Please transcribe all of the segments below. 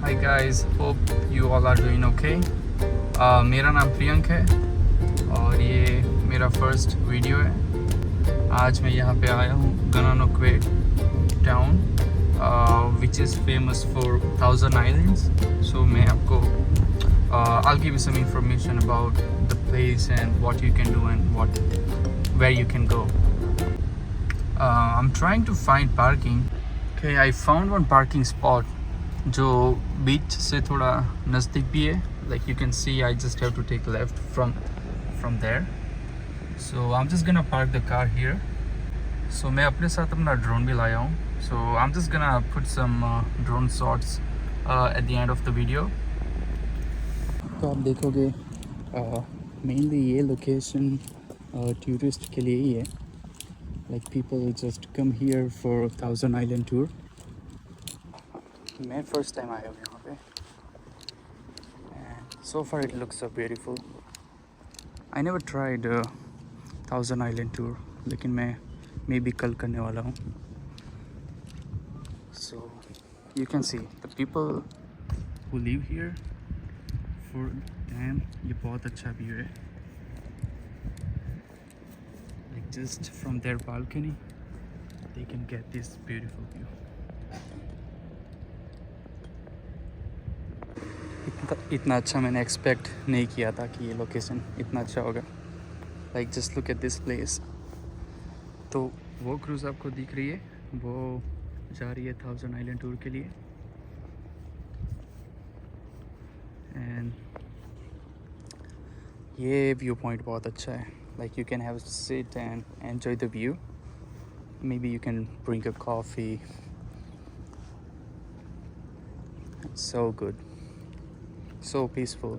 Hi guys, hope you all are doing okay. मेरा नाम प्रियंक है और ये मेरा फर्स्ट वीडियो है. आज मैं यहाँ पे आया हूँ Gananoque town which is famous for 1000 islands. So मैं आपको I'll give you some information about the place and what you can do and where you can go. I'm trying to find parking. Okay, I found one parking spot जो बीच से थोड़ा नज़दीक भी है. Like you can see, I just have to take left from there. So I'm just gonna park the car here. So मैं अपने साथ अपना ड्रोन भी लाया हूँ. So I'm just gonna put some drone shots at the end of the video. तो आप देखोगे मेनली ये लोकेशन टूरिस्ट के लिए ही है. Like people just come here for 1000 Island tour. मैं फर्स्ट टाइम आया हूँ यहाँ पे and so far it looks so beautiful. I never tried 1000 Island tour, लेकिन मैं भी कल करने वाला हूँ. So you can see the people who live here, for them ये बहुत अच्छा view है. Like just from their balcony they can get this beautiful view. इतना अच्छा मैंने एक्सपेक्ट नहीं किया था कि ये लोकेशन इतना अच्छा होगा. Like just look at this place. तो वो क्रूज़ आपको दिख रही है, वो जा रही है 1000 आइलैंड टूर के लिए. एंड ये व्यू पॉइंट बहुत अच्छा है. Like you can have sit and enjoy the view. May be you can drink a coffee. So good. So peaceful.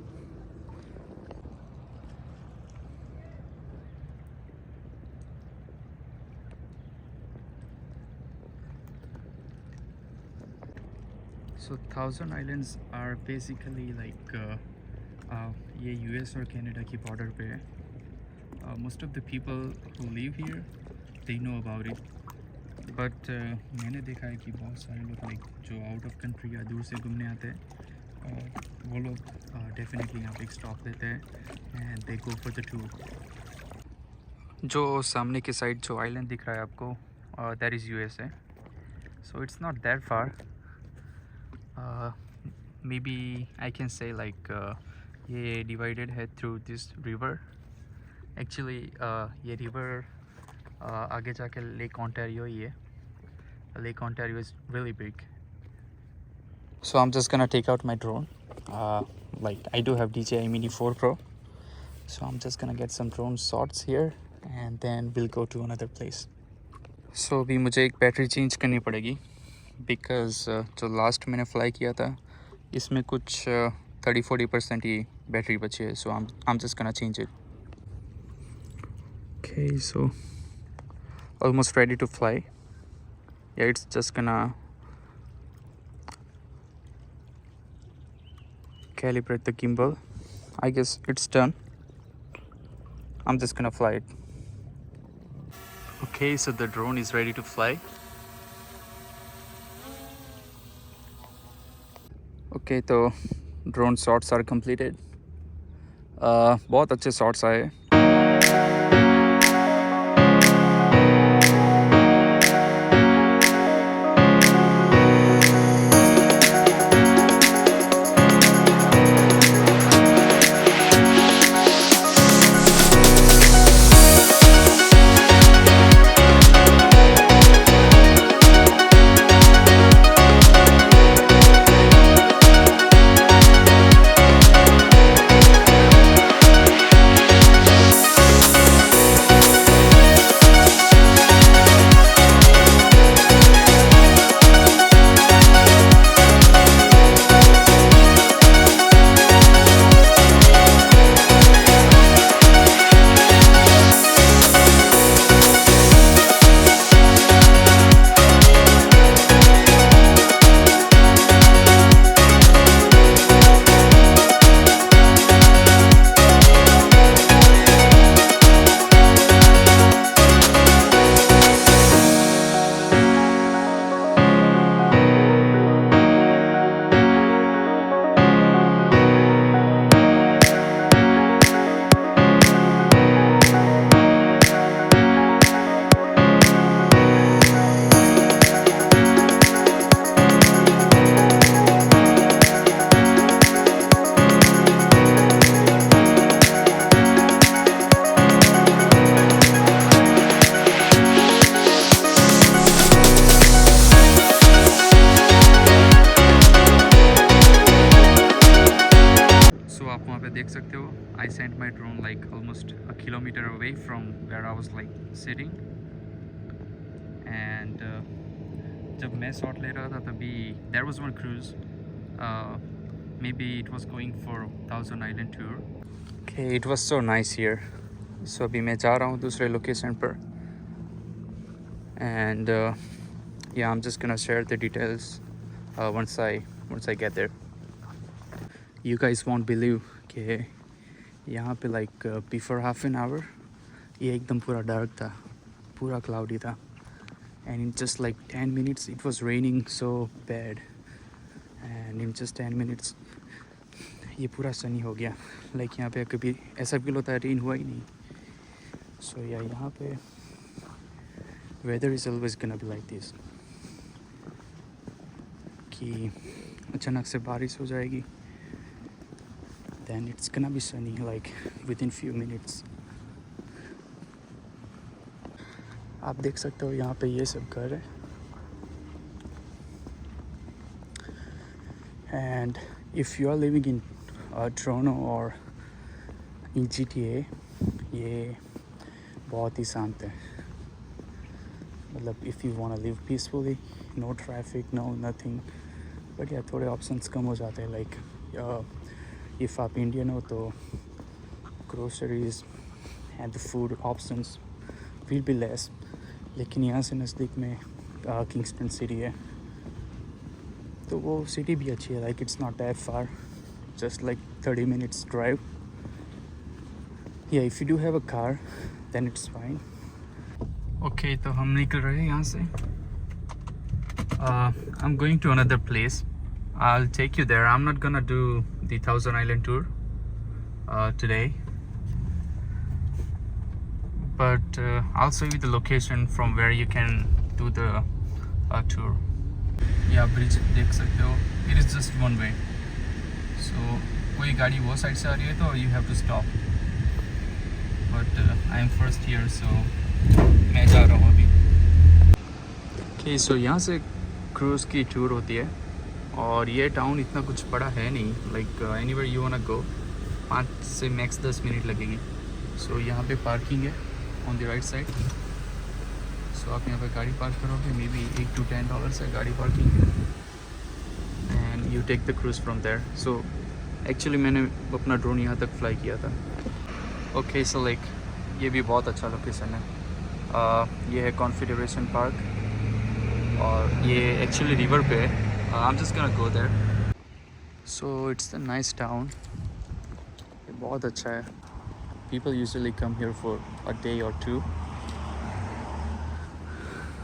So 1000 islands are basically like ये US और Canada की border पे है. Most of the people who live here they know about it. But मैंने देखा है कि बहुत सारे लोग like जो आउट ऑफ कंट्री या दूर से घूमने आते हैं वो लोग डेफिनेटली यहाँ पे एक स्टॉप लेते हैं and they go for the tour. जो सामने की साइड जो आइलैंड दिख रहा है आपको that is USA. So it's not that far. Maybe I can say like ये डिवाइडेड है थ्रू दिस रिवर. एक्चुअली ये रिवर आगे जाके लेक ओंटारियो ही है. Lake Ontario is really big. So I'm just gonna take out my drone. Like I do have DJI Mini 4 Pro, so I'm just gonna get some drone shots here and then we'll go to another place. So अभी मुझे एक battery change करनी पड़ेगी because जो last मैंने fly किया था इसमें कुछ 30-40% ही बैटरी बची है. So I'm just gonna change it. Okay, so almost ready to fly. Yeah, it's just gonna calibrate the gimbal. I guess it's done. I'm just gonna fly it. Okay, so the drone is ready to fly. Okay, तो drone shots are completed. बहुत अच्छे shots आए. सकते हो I sent my drone like almost a kilometre away from where I was like sitting and जब मैं shot ले रहा था तभी there was one cruise maybe it was going for 1000 island tour okay it was so nice here so अभी मैं जा रहा हूँ दूसरे लोकेशन पर and yeah, I'm just gonna share the details once I get there. You guys won't believe कि यहाँ पे like before half an hour ये एकदम पूरा dark था, पूरा cloudy था, and in just like 10 minutes it was raining so bad, and in just 10 minutes ये पूरा sunny हो गया. Like यहाँ पे कभी ऐसा feel होता है rain हुआ ही नहीं. So yeah, यहाँ पे weather is always gonna be like this. कि अचानक से बारिश हो जाएगी then it's gonna be sunny like within few minutes. आप देख सकते हो यहाँ पे ये सब घर है and if you are living in Toronto or in GTA ये बहुत ही शांत है मतलब if you wanna live peacefully no traffic no nothing but या थोड़े ऑप्शंस कम हो जाते हैं लाइक इफ़ आप इंडियन हो तो groceries and the food options will be less लेकिन यहाँ से नज़दीक में किंगस्टन सिटी है तो वो सिटी भी अच्छी है like it's not that far just like 30 minutes drive या if you do have a car then it's fine okay तो हम निकल रहे हैं यहाँ से I'm going to another place. I'll take you there. I'm not gonna do the 1000 Island tour today, but I'll show you the location from where you can do the tour. Yeah, bridge देख सकते हो. It is just one way. So कोई गाड़ी वो side से आ रही है तो you have to stop. But I am first here, so मैं जा रहा हूँ अभी. Okay, so यहाँ से क्रूज़ की टूर होती है और ये टाउन इतना कुछ बड़ा है नहीं like anywhere you want go 5 से मैक्स 10 मिनट लगेगी सो यहाँ पे पार्किंग है on the right side so आप यहाँ पे गाड़ी पार्क करोगे मे बी $8 to $10 है गाड़ी parking and you take the cruise from there so actually मैंने अपना ड्रोन यहाँ तक फ्लाई किया था ओके सो लाइक ये भी बहुत अच्छा लोकेशन है ये है कॉन्फेडरेशन पार्क और ये एक्चुअली रिवर पे है I am just gonna go there so it's a nice town ये बहुत अच्छा है people usually come here for a day और to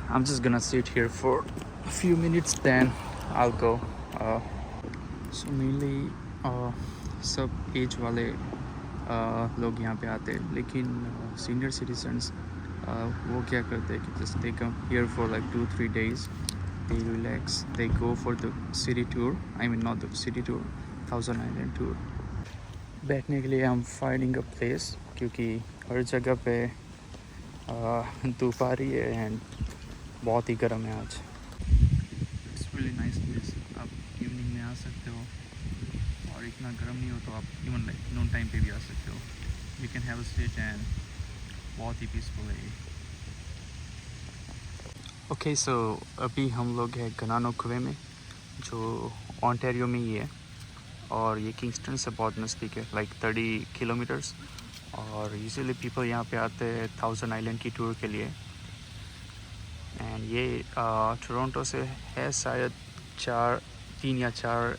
I am just gonna sit here for a few minutes then I will go so mainly सब age वाले लोग यहाँ पे आते हैं लेकिन सीनियर सिटीजन्स वो क्या करते हैं कि just they come here for like 2-3 days they relax they go for the city tour I mean not the city tour 1000 Island tour बैठने के लिए हम फाइंडिंग अ प्लेस क्योंकि हर जगह पे धूप आ रही है एंड बहुत ही गर्म है आज इट्स रियली नाइस प्लेस आप इवनिंग में आ सकते हो और इतना गर्म नहीं हो तो आप इवन लाइक नून टाइम पे भी आ सकते हो you can have a seat and बहुत ही पीसफुल है ओके सो अभी हम लोग हैं गनानोक्वे में जो ओंटारियो में ही है और ये किंगस्टन से बहुत नज़दीक है लाइक 30 किलोमीटर्स और यूजुअली पीपल यहाँ पे आते हैं 1000 आइलैंड की टूर के लिए एंड ये टोरंटो से है शायद 3 या 4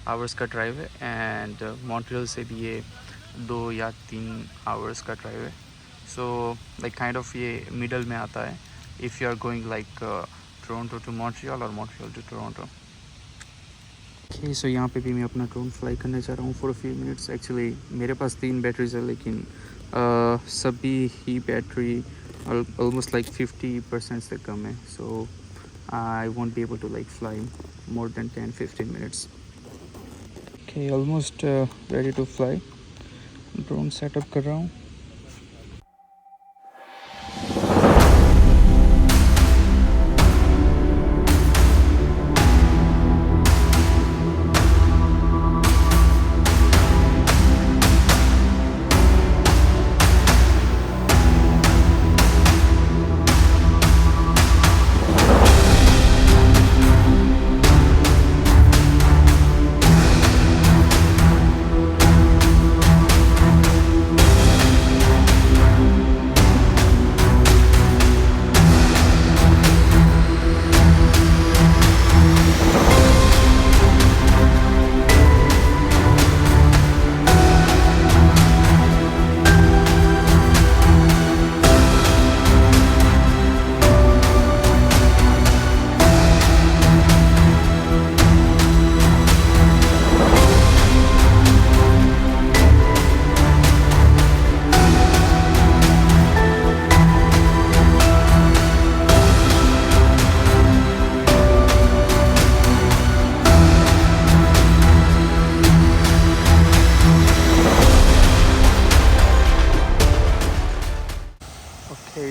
आवर्स का ड्राइव है एंड मॉन्ट्रियल से भी ये 2 या 3 आवर्स का ड्राइव है सो लाइक काइंड ऑफ ये मिडल में आता है if you are going like Toronto to Montreal और Montreal to Toronto okay so यहाँ पे भी मैं अपना ड्रोन फ्लाई करने जा रहा हूँ for a few minutes actually मेरे पास 3 बैटरीज है लेकिन सभी ही बैटरी ऑलमोस्ट लाइक 50% से कम है so I won't be able to like fly more than 10-15 minutes okay almost ready to fly drone setup कर रहा हूँ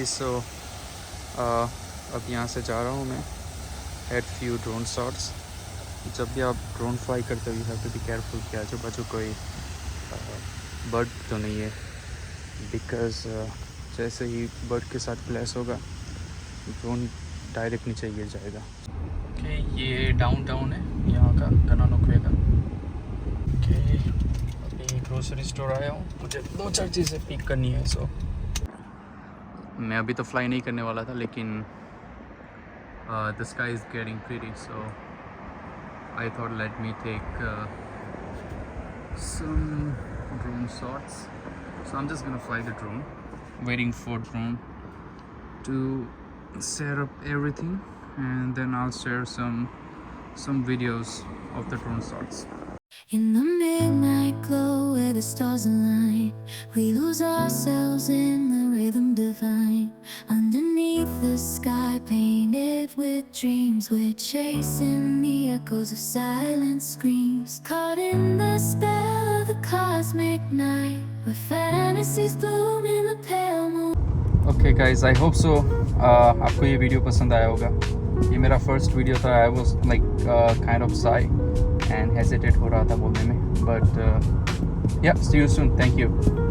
सो अब यहाँ से जा रहा हूँ मैं एट फ्यू ड्रोन शॉट्स। जब भी आप ड्रोन फ्लाई करते हो you have to be careful कि आजू बाजू कोई बर्ड तो नहीं है, बिकॉज जैसे ही बर्ड के साथ क्लैश होगा ड्रोन डायरेक्ट नीचे गिर जाएगा। ओके, ये डाउनटाउन है यहाँ का, गना नुक्वे का। ओके, अभी ग्रोसरी स्टोर आया हूँ, मुझे 2-4 चीज़ें पिक करनी है। सो मैं अभी तो फ्लाई नहीं करने वाला था, लेकिन the sky is getting pretty, so I thought let me take some drone shots. So I'm just gonna fly the drone, waiting for drone to set up everything, and then I'll share some videos of the drone shots. In the midnight glow where the stars align, we lose ourselves in the rhythm divine. Underneath the sky painted with dreams, we're chasing the echoes of silent screams. Caught in the spell of the cosmic night, where fantasies bloom in the pale moon. Okay guys, I hope so आपको ये video पसंद आया होगा। ये मेरा first video था। I was like kind of shy and hesitate हो रहा था बोलने में, but yeah, see you soon, thank you.